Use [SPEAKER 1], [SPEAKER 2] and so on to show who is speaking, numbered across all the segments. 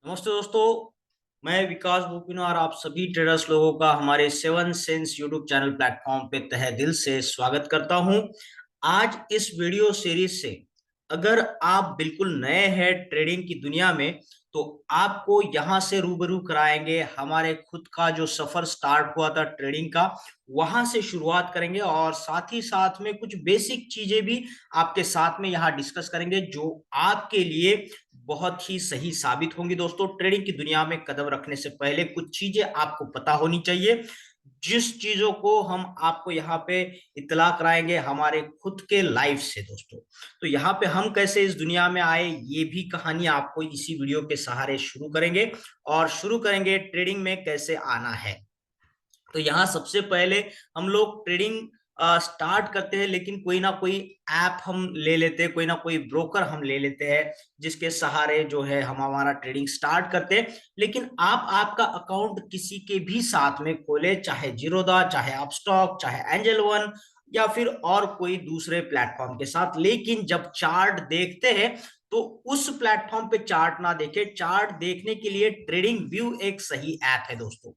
[SPEAKER 1] नमस्ते दोस्तों। मैं विकास बुकिन और आप सभी ट्रेडर्स लोगों का हमारे seven sense YouTube channel platform पे तहे दिल से स्वागत करता हूं। आज इस वीडियो सीरीज से अगर आप बिल्कुल नए हैं ट्रेडिंग की दुनिया में, तो आपको यहां से रूबरू कराएंगे हमारे खुद का जो सफर स्टार्ट हुआ था ट्रेडिंग का। वहां से शुरुआत करेंगे और साथ ही साथ में कुछ बेसिक चीजें भी आपके साथ में यहाँ डिस्कस करेंगे जो आपके लिए बहुत ही सही साबित होंगी। दोस्तों, ट्रेडिंग की दुनिया में कदम रखने से पहले कुछ चीजें आपको पता होनी चाहिए, जिस चीजों को हम आपको यहाँ पे इत्तला कराएंगे हमारे खुद के लाइफ से। दोस्तों, तो यहाँ पे हम कैसे इस दुनिया में आए, ये भी कहानी आपको इसी वीडियो के सहारे शुरू करेंगे और शुरू करेंगे ट्रेडिंग में कैसे आना है। तो यहाँ सबसे पहले हम लोग ट्रेडिंग स्टार्ट करते हैं, लेकिन कोई ना कोई ऐप हम ले लेते हैं, कोई ना कोई ब्रोकर हम ले लेते हैं जिसके सहारे जो है हम हमारा ट्रेडिंग स्टार्ट करते हैं। लेकिन आप आपका अकाउंट किसी के भी साथ में खोले, चाहे जीरोधा, चाहे अपस्टॉक, चाहे एंजल वन या फिर और कोई दूसरे प्लेटफॉर्म के साथ, लेकिन जब चार्ट देखते हैं तो उस प्लेटफॉर्म पे चार्ट ना देखे। चार्ट देखने के लिए ट्रेडिंग व्यू एक सही ऐप है दोस्तों,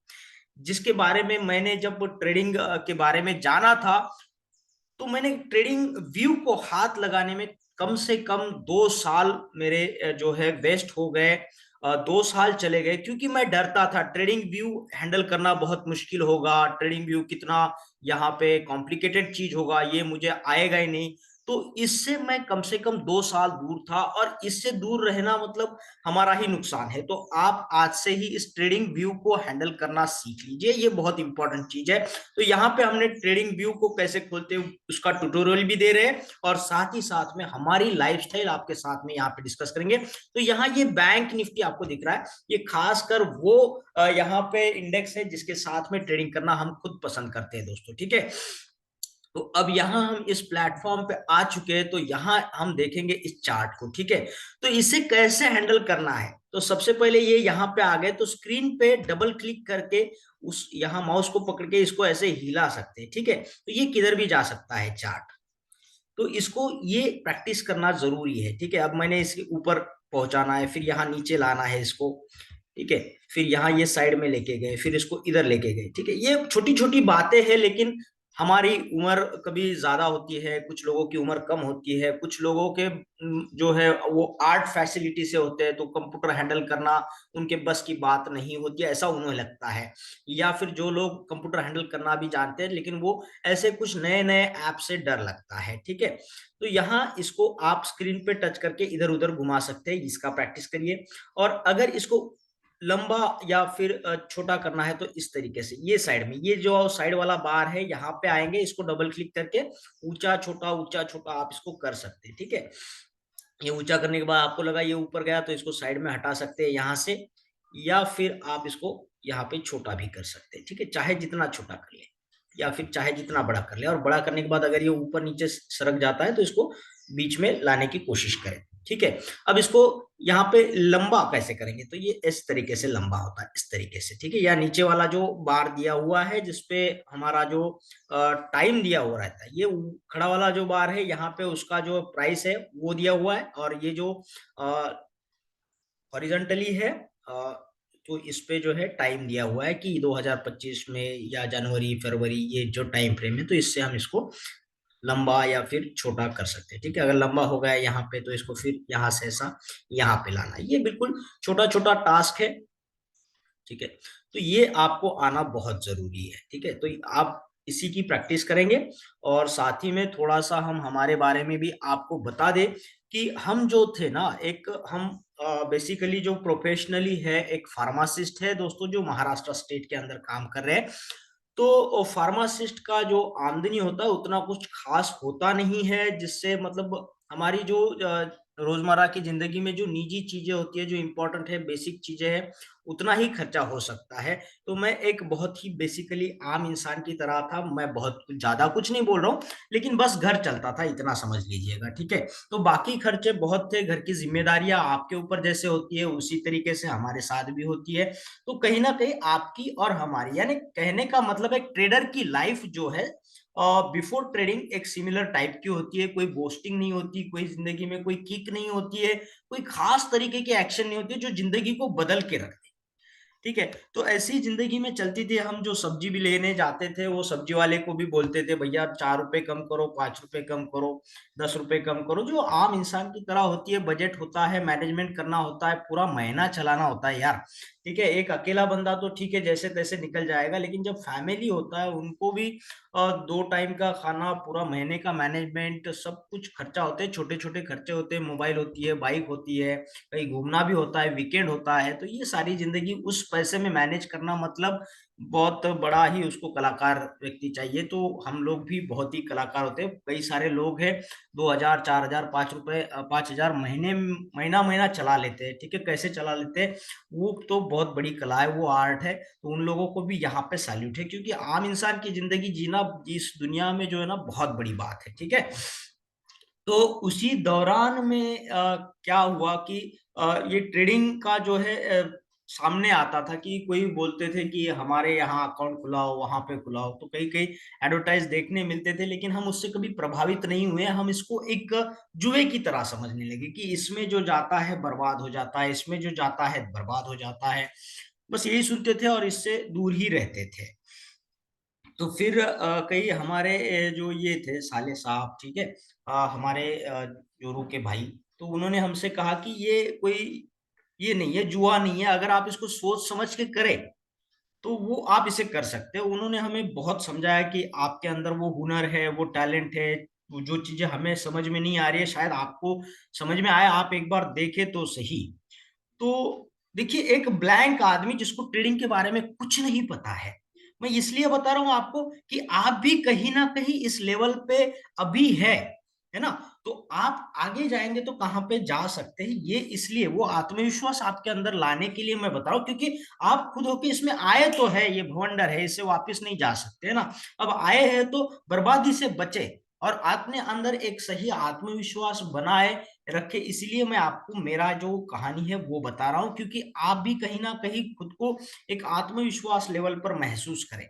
[SPEAKER 1] जिसके बारे में मैंने जब ट्रेडिंग के बारे में जाना था, तो मैंने ट्रेडिंग व्यू को हाथ लगाने में कम से कम 2 साल मेरे जो है वेस्ट हो गए। 2 साल चले गए क्योंकि मैं डरता था ट्रेडिंग व्यू हैंडल करना बहुत मुश्किल होगा, ट्रेडिंग व्यू कितना यहाँ पे कॉम्प्लिकेटेड चीज होगा, ये मुझे आएगा ही नहीं। तो इससे मैं कम से कम 2 साल दूर था, और इससे दूर रहना मतलब हमारा ही नुकसान है। तो आप आज से ही इस ट्रेडिंग व्यू को हैंडल करना सीख लीजिए, ये बहुत इंपॉर्टेंट चीज है। तो यहाँ पे हमने ट्रेडिंग व्यू को कैसे खोलते हैं उसका ट्यूटोरियल भी दे रहे हैं, और साथ ही साथ में हमारी लाइफस्टाइल आपके साथ में यहाँ पे डिस्कस करेंगे। तो यहाँ ये बैंक निफ्टी आपको दिख रहा है, ये खासकर वो यहाँ पे इंडेक्स है जिसके साथ में ट्रेडिंग करना हम खुद पसंद करते हैं दोस्तों। ठीक है, तो अब यहाँ हम इस प्लेटफॉर्म पे आ चुके हैं, तो यहाँ हम देखेंगे इस चार्ट को। ठीक है, तो इसे कैसे हैंडल करना है, तो सबसे पहले ये यहाँ पे आ गए तो स्क्रीन पे डबल क्लिक करके उस यहाँ माउस को पकड़ के इसको ऐसे हिला सकते हैं। ठीक है, तो ये किधर भी जा सकता है चार्ट, तो इसको ये प्रैक्टिस करना जरूरी है। ठीक है, अब मैंने इसके ऊपर पहुंचाना है, फिर यहाँ नीचे लाना है इसको। ठीक है, फिर यहाँ ये साइड में लेके गए, फिर इसको इधर लेके गए। ठीक है, ये छोटी छोटी बातें हैं, लेकिन हमारी उम्र कभी ज्यादा होती है, कुछ लोगों की उम्र कम होती है, कुछ लोगों के जो है वो आर्ट फैसिलिटी से होते हैं, तो कंप्यूटर हैंडल करना उनके बस की बात नहीं होती है, ऐसा उन्हें लगता है। या फिर जो लोग कंप्यूटर हैंडल करना भी जानते हैं, लेकिन वो ऐसे कुछ नए नए ऐप से डर लगता है। ठीक है, तो यहाँ इसको आप स्क्रीन पे टच करके इधर उधर घुमा सकते हैं, इसका प्रैक्टिस करिए। और अगर इसको लंबा या फिर छोटा करना है तो इस तरीके से ये साइड में, ये जो साइड वाला बार है यहाँ पे आएंगे, इसको डबल क्लिक करके ऊंचा छोटा आप इसको कर सकते हैं। ठीक है, ये ऊंचा करने के बाद आपको लगा ये ऊपर गया, तो इसको साइड में हटा सकते हैं यहाँ से, या फिर आप इसको यहाँ पे छोटा भी कर सकते हैं। ठीक है, चाहे जितना छोटा कर ले या फिर चाहे जितना बड़ा कर ले, और बड़ा करने के बाद अगर ये ऊपर नीचे सरक जाता है तो इसको बीच में लाने की कोशिश करें। ठीक है, अब इसको यहाँ पे लंबा कैसे करेंगे, तो ये इस तरीके से लंबा होता है, इस तरीके से। ठीक है, या नीचे वाला जो बार दिया हुआ है जिसपे हमारा जो टाइम दिया हुआ रहता है, ये खड़ा वाला जो बार है यहाँ पे उसका जो प्राइस है वो दिया हुआ है, और ये जो हॉरिजॉन्टली है तो इस पे जो है टाइम दिया हुआ है कि 2025 में या जनवरी फरवरी, ये जो टाइम फ्रेम है, तो इससे हम इसको लंबा या फिर छोटा कर सकते हैं। ठीक है, अगर लंबा हो गया यहाँ पे तो इसको फिर यहाँ से ऐसा यहाँ पे लाना, ये बिल्कुल छोटा छोटा टास्क है। ठीक है, तो ये आपको आना बहुत जरूरी है। ठीक है, तो आप इसी की प्रैक्टिस करेंगे, और साथ ही में थोड़ा सा हम हमारे बारे में भी आपको बता दें कि हम जो थे ना, एक हम बेसिकली जो प्रोफेशनली है एक फार्मासिस्ट है दोस्तों, जो महाराष्ट्र स्टेट के अंदर काम कर रहे हैं। तो फार्मासिस्ट का जो आमदनी होता है उतना कुछ खास होता नहीं है, जिससे मतलब हमारी जो रोजमर्रा की जिंदगी में जो निजी चीजें होती है, जो इम्पोर्टेंट है, बेसिक चीजें हैं, उतना ही खर्चा हो सकता है। तो मैं एक बहुत ही बेसिकली आम इंसान की तरह था, मैं बहुत ज्यादा कुछ नहीं बोल रहा हूँ, लेकिन बस घर चलता था, इतना समझ लीजिएगा। ठीक है, तो बाकी खर्चे बहुत थे, घर की जिम्मेदारियां आपके ऊपर जैसे होती है उसी तरीके से हमारे साथ भी होती है। तो कहीं ना कहीं आपकी और हमारी, यानी कहने का मतलब एक ट्रेडर की लाइफ जो है बिफोर ट्रेडिंग एक सिमिलर टाइप की होती है, कोई बोस्टिंग नहीं होती, कोई जिंदगी में कोई किक नहीं होती है, कोई खास तरीके की एक्शन नहीं होती है जो जिंदगी को बदल के रख दे। ठीक है, तो ऐसी जिंदगी में चलती थी। हम जो सब्जी भी लेने जाते थे वो सब्जी वाले को भी बोलते थे भैया 4 रुपए कम करो, 5 रुपए कम करो, 10 रुपए कम करो। जो आम इंसान की तरह होती है, बजट होता है, मैनेजमेंट करना होता है, पूरा महीना चलाना होता है यार। ठीक है, एक अकेला बंदा तो ठीक है जैसे तैसे निकल जाएगा, लेकिन जब फैमिली होता है उनको भी 2 टाइम का खाना, पूरा महीने का मैनेजमेंट, सब कुछ खर्चा होते हैं, छोटे छोटे खर्चे होते हैं, मोबाइल होती है, बाइक होती है, कहीं घूमना भी होता है, वीकेंड होता है। तो ये सारी जिंदगी उस पैसे में मैनेज करना मतलब बहुत बड़ा ही उसको कलाकार व्यक्ति चाहिए। तो हम लोग भी बहुत ही कलाकार होते हैं। कई सारे लोग हैं 2,000, 4,000, 5 रुपए, 5,000 महीना महीना चला लेते हैं। ठीक है, कैसे चला लेते हैं वो तो बहुत बड़ी कला है, वो आर्ट है। तो उन लोगों को भी यहाँ पे सैल्यूट है, क्योंकि आम इंसान की जिंदगी जीना इस दुनिया में जो है ना बहुत बड़ी बात है। ठीक है, तो उसी दौरान में क्या हुआ कि ये ट्रेडिंग का जो है सामने आता था कि कोई बोलते थे कि हमारे यहाँ अकाउंट खुलाओ, वहां पे खुलाओ। तो कई कई एडवर्टाइज देखने मिलते थे, लेकिन हम उससे कभी प्रभावित नहीं हुए। हम इसको एक जुए की तरह समझने लगे कि इसमें जो जाता है बर्बाद हो जाता है, इसमें जो जाता है बर्बाद हो जाता है। बस यही सुनते थे और इससे दूर ही रहते थे। तो फिर कई हमारे जो ये थे साले साहब, ठीक है, हमारे जोरू के भाई, तो उन्होंने हमसे कहा कि ये कोई ये नहीं है, जुआ नहीं है। अगर आप इसको सोच समझ के करें तो वो आप इसे कर सकते हो। उन्होंने हमें बहुत समझाया कि आपके अंदर वो हुनर है, वो टैलेंट है। वो जो चीजें हमें समझ में नहीं आ रही है शायद आपको समझ में आए, आप एक बार देखें तो सही। तो देखिए, एक ब्लैंक आदमी जिसको ट्रेडिंग के बारे में कुछ नहीं पता है, मैं इसलिए बता रहा हूं आपको कि आप भी कहीं ना कहीं इस लेवल पे अभी है ना। तो आप आगे जाएंगे तो कहां पे जा सकते हैं, ये इसलिए वो आत्मविश्वास आपके अंदर लाने के लिए मैं बता रहा हूं, क्योंकि आप खुद होके इसमें आए तो है, ये भवंडर है, इससे वापस नहीं जा सकते, है ना। अब आए हैं तो बर्बादी से बचे और अपने अंदर एक सही आत्मविश्वास बनाए रखे। इसलिए मैं आपको मेरा जो कहानी है वो बता रहा हूं, क्योंकि आप भी कहीं ना कहीं खुद को एक आत्मविश्वास लेवल पर महसूस करें।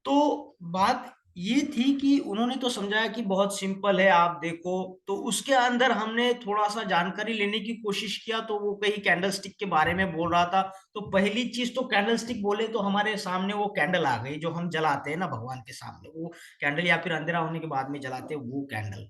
[SPEAKER 1] तो बात ये थी कि उन्होंने तो समझाया कि बहुत सिंपल है, आप देखो। तो उसके अंदर हमने थोड़ा सा जानकारी लेने की कोशिश किया, तो वो कहीं कैंडल स्टिक के बारे में बोल रहा था। तो पहली चीज तो कैंडल स्टिक बोले तो हमारे सामने वो कैंडल आ गई जो हम जलाते हैं ना भगवान के सामने, वो कैंडल, या फिर अंधेरा होने के बाद में जलाते हैं वो कैंडल।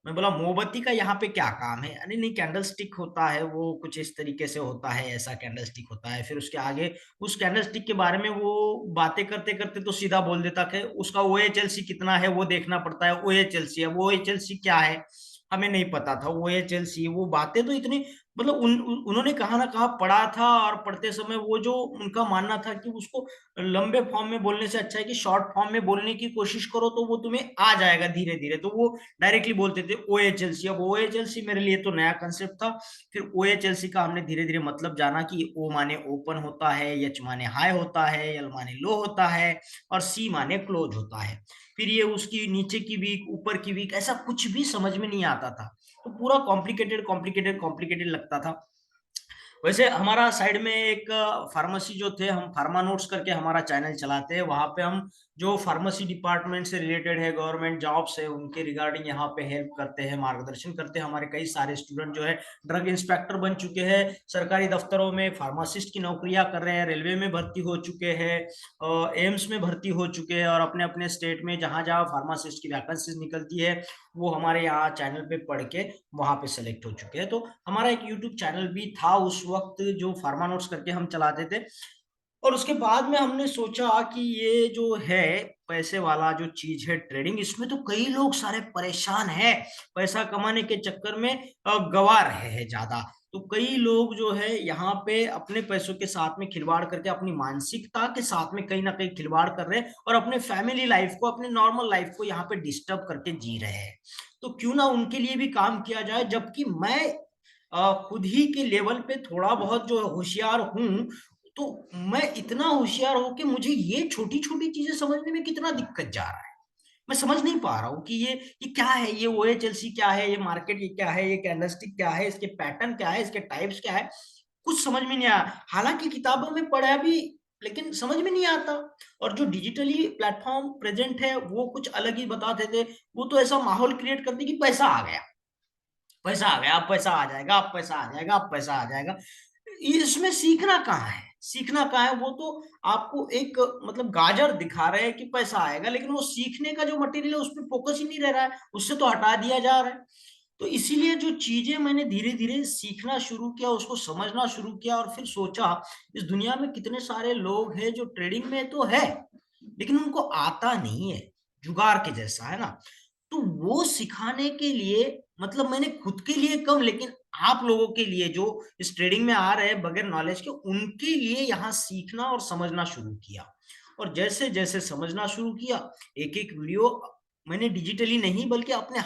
[SPEAKER 1] मैं बोला मोमबत्ती का यहाँ पे क्या काम है? अरे नहीं, कैंडल स्टिक होता है वो, कुछ इस तरीके से होता है, ऐसा कैंडल स्टिक होता है। फिर उसके आगे उस कैंडल स्टिक के बारे में वो बातें करते करते तो सीधा बोल देता कि उसका OHLC कितना है वो देखना पड़ता है। OHLC है, वो OHLC क्या है हमें नहीं पता था। OHLC, वो बातें तो इतनी, मतलब उन्होंने कहा ना कहा पढ़ा था, और पढ़ते समय वो जो उनका मानना था कि उसको लंबे फॉर्म में बोलने से अच्छा है कि शॉर्ट फॉर्म में बोलने की कोशिश करो, तो वो तुम्हें आ जाएगा धीरे धीरे। तो वो डायरेक्टली बोलते थे OHLC। अब OHLC मेरे लिए तो नया कंसेप्ट था। फिर OHLC का हमने धीरे धीरे मतलब जाना कि O माने ओपन होता है, H माने हाई होता है, L माने लो होता है, और C माने क्लोज होता है। फिर ये उसकी नीचे की वीक, ऊपर की वीक, ऐसा कुछ भी समझ में नहीं आता था। तो पूरा कॉम्प्लिकेटेड कॉम्प्लिकेटेड कॉम्प्लिकेटेड लगता था। वैसे हमारा साइड में एक फार्मेसी जो थे, हम फार्मा नोट्स करके हमारा चैनल चलाते हैं। वहां पे हम जो फार्मेसी डिपार्टमेंट से रिलेटेड है, गवर्नमेंट जॉब्स है, उनके रिगार्डिंग यहाँ पे हेल्प करते हैं, मार्गदर्शन करते हैं। हमारे कई सारे स्टूडेंट जो है ड्रग इंस्पेक्टर बन चुके हैं, सरकारी दफ्तरों में फार्मासिस्ट की नौकरियां कर रहे हैं, रेलवे में भर्ती हो चुके हैं, एम्स में भर्ती हो चुके हैं, और अपने अपने स्टेट में जहां जहां फार्मासिस्ट की वैकेंसीज निकलती है वो हमारे यहाँ चैनल पे पढ़ के वहां पे सेलेक्ट हो चुके हैं। तो हमारा एक यूट्यूब चैनल भी था उस वक्त जो फार्मा नोट्स करके हम चलाते थे। और उसके बाद में हमने सोचा कि ये जो है पैसे वाला जो चीज है ट्रेडिंग, इसमें तो कई लोग सारे परेशान हैं, पैसा कमाने के चक्कर में गंवा रहे हैं ज्यादा। तो कई लोग जो है यहाँ पे अपने पैसों के साथ में खिलवाड़ करके, अपनी मानसिकता के साथ में कहीं ना कहीं खिलवाड़ कर रहे हैं, और अपने फैमिली लाइफ को, अपने नॉर्मल लाइफ को यहाँ पे डिस्टर्ब करके जी रहे हैं। तो क्यों ना उनके लिए भी काम किया जाए। जबकि मैं खुद ही के लेवल पे थोड़ा बहुत जो होशियार हूँ, तो मैं इतना होशियार हूं कि मुझे ये छोटी छोटी चीजें समझने में कितना दिक्कत जा रहा है। मैं समझ नहीं पा रहा हूँ कि ये क्या है, ये OHLC क्या है, ये मार्केट ये क्या है, ये कैंडलस्टिक क्या है, इसके पैटर्न क्या है, इसके टाइप्स क्या है, कुछ समझ में नहीं आया। हालांकि किताबों में पढ़ा भी लेकिन समझ में नहीं आता। और जो डिजिटली प्लेटफॉर्म प्रेजेंट है वो कुछ अलग ही बताते थे। वो तो ऐसा माहौल क्रिएट करते कि पैसा आ गया, पैसा आ गया, अब पैसा आ जाएगा, अब पैसा आ जाएगा, अब पैसा आ जाएगा। इसमें सीखना कहाँ है, सीखना कहाँ है? वो तो आपको एक मतलब गाजर दिखा रहे हैं कि पैसा आएगा, लेकिन वो सीखने का जो मटेरियल है उस पर फोकस ही नहीं रह रहा है, उससे तो हटा दिया जा रहा है। तो इसीलिए जो चीजें मैंने धीरे धीरे सीखना शुरू किया, उसको समझना शुरू किया, और फिर सोचा इस दुनिया में कितने सारे लोग हैं जो ट्रेडिंग में तो है लेकिन उनको आता नहीं है, जुगाड़ के जैसा है ना। तो वो सिखाने के लिए मतलब मैंने खुद के लिए कम, लेकिन आप लोगों के लिए जो इस ट्रेडिंग में आ रहे हैं बगैर नॉलेज के, उनके लिए यहाँ सीखना और समझना शुरू किया। और जैसे जैसे समझना शुरू किया, एक एक वीडियो मैंने डिजिटली नहीं बल्कि अपने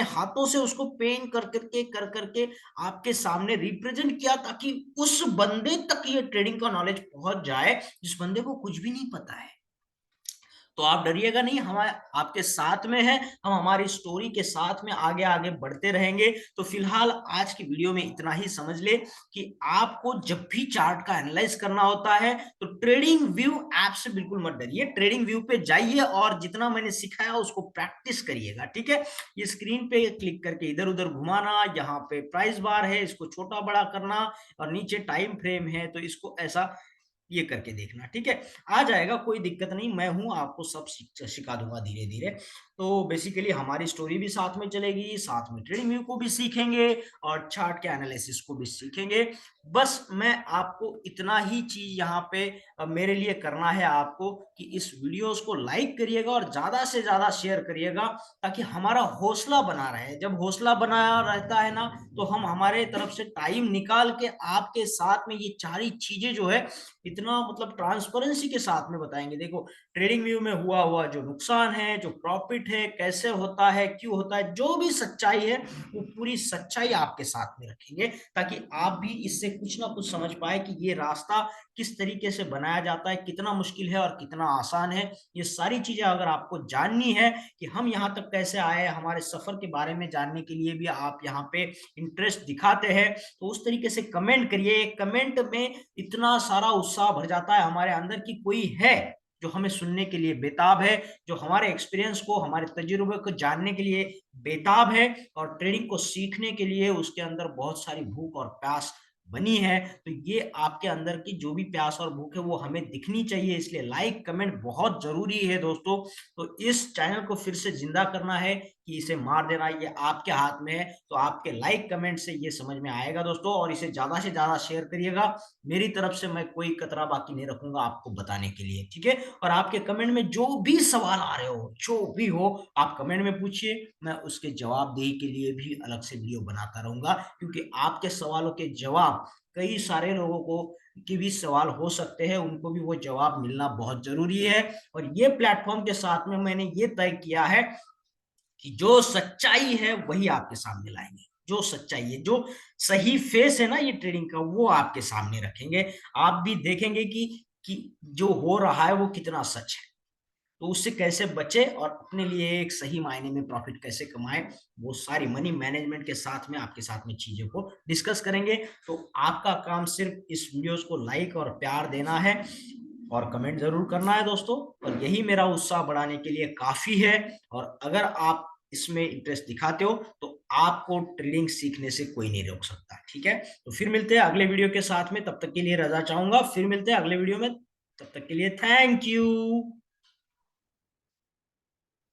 [SPEAKER 1] हाथों से उसको पेन कर करके आपके सामने रिप्रेजेंट किया, ताकि उस बंदे तक ये ट्रेडिंग का नॉलेज पहुंच जाए जिस बंदे को कुछ भी नहीं पता है। तो आप डरिएगा नहीं, हम आपके साथ में हैं, हम हमारी स्टोरी के साथ में आगे आगे बढ़ते रहेंगे। तो फिलहाल आज की वीडियो में इतना ही समझ ले कि आपको जब भी चार्ट का एनालाइज करना होता है तो ट्रेडिंग व्यू ऐप से बिल्कुल मत डरिए, ट्रेडिंग व्यू पे जाइए और जितना मैंने सिखाया उसको प्रैक्टिस करिएगा, ठीक है। ये स्क्रीन पे क्लिक करके इधर उधर घुमाना, यहाँ पे प्राइस बार है इसको छोटा बड़ा करना, और नीचे टाइम फ्रेम है तो इसको ऐसा ये करके देखना, ठीक है। आ जाएगा, कोई दिक्कत नहीं, मैं हूं, आपको सब सिखा दूंगा धीरे धीरे। तो बेसिकली हमारी स्टोरी भी साथ में चलेगी, साथ में ट्रेडिंग व्यू को भी सीखेंगे और चार्ट के एनालिसिस को भी सीखेंगे। बस मैं आपको इतना ही चीज यहाँ पे मेरे लिए करना है आपको कि इस वीडियोस को लाइक करिएगा और ज्यादा से ज्यादा शेयर करिएगा, ताकि हमारा हौसला बना रहे। जब हौसला बना रहता है ना, तो हम हमारे तरफ से टाइम निकाल के आपके साथ में ये सारी चीजें जो है इतना मतलब ट्रांसपेरेंसी के साथ में बताएंगे। देखो, ट्रेडिंग व्यू में हुआ हुआ जो नुकसान है, जो प्रॉफिट है, कैसे होता है, क्यों होता है, जो भी सच्चाई है वो पूरी सच्चाई आपके साथ में रखेंगे, ताकि आप भी इससे कुछ ना कुछ समझ पाए कि ये रास्ता किस तरीके से बनाया जाता है, कितना मुश्किल है और कितना आसान है। ये सारी चीजें अगर आपको जाननी है कि हम यहाँ तक कैसे आए, हमारे सफर के बारे में जानने के लिए भी आप यहाँ पे इंटरेस्ट दिखाते हैं, तो उस तरीके से कमेंट करिए। कमेंट में इतना सारा उत्साह भर जाता है हमारे अंदर कि कोई है जो हमें सुनने के लिए बेताब है, जो हमारे एक्सपीरियंस को, हमारे तजुर्बे को जानने के लिए बेताब है, और ट्रेडिंग को सीखने के लिए उसके अंदर बहुत सारी भूख और प्यास बनी है। तो ये आपके अंदर की जो भी प्यास और भूख है वो हमें दिखनी चाहिए, इसलिए लाइक कमेंट बहुत जरूरी है दोस्तों। तो इस चैनल को फिर से जिंदा करना है कि इसे मार देना, ये आपके हाथ में है। तो आपके लाइक कमेंट से ये समझ में आएगा दोस्तों, और इसे ज्यादा से ज्यादा शेयर करिएगा। मेरी तरफ से मैं कोई कतरा बाकी नहीं रखूंगा आपको बताने के लिए, ठीक है। और आपके कमेंट में जो भी सवाल आ रहे हो, जो भी हो, आप कमेंट में पूछिए, मैं उसके जवाबदेही के लिए भी अलग से वीडियो बनाता रहूंगा, क्योंकि आपके सवालों के जवाब कई सारे लोगों को के भी सवाल हो सकते हैं, उनको भी वो जवाब मिलना बहुत जरूरी है। और ये प्लेटफॉर्म के साथ में मैंने ये तय किया है कि जो सच्चाई है वही आपके सामने लाएंगे, जो सच्चाई है, जो सही फेस है ना ये ट्रेडिंग का, वो आपके सामने रखेंगे। आप भी देखेंगे कि जो हो रहा है वो कितना सच है, तो उससे कैसे बचे और अपने लिए एक सही मायने में प्रॉफिट कैसे कमाए, वो सारी मनी मैनेजमेंट के साथ में आपके साथ में चीजों को डिस्कस करेंगे। तो आपका काम सिर्फ इस वीडियोस को लाइक और प्यार देना है और कमेंट जरूर करना है दोस्तों, और यही मेरा उत्साह बढ़ाने के लिए काफी है। और अगर आप इसमें इंटरेस्ट दिखाते हो तो आपको ट्रेडिंग सीखने से कोई नहीं रोक सकता, ठीक है। तो फिर मिलते हैं अगले वीडियो के साथ में, तब तक के लिए रजा चाहूंगा, फिर मिलते हैं अगले वीडियो में, तब तक के लिए थैंक यू।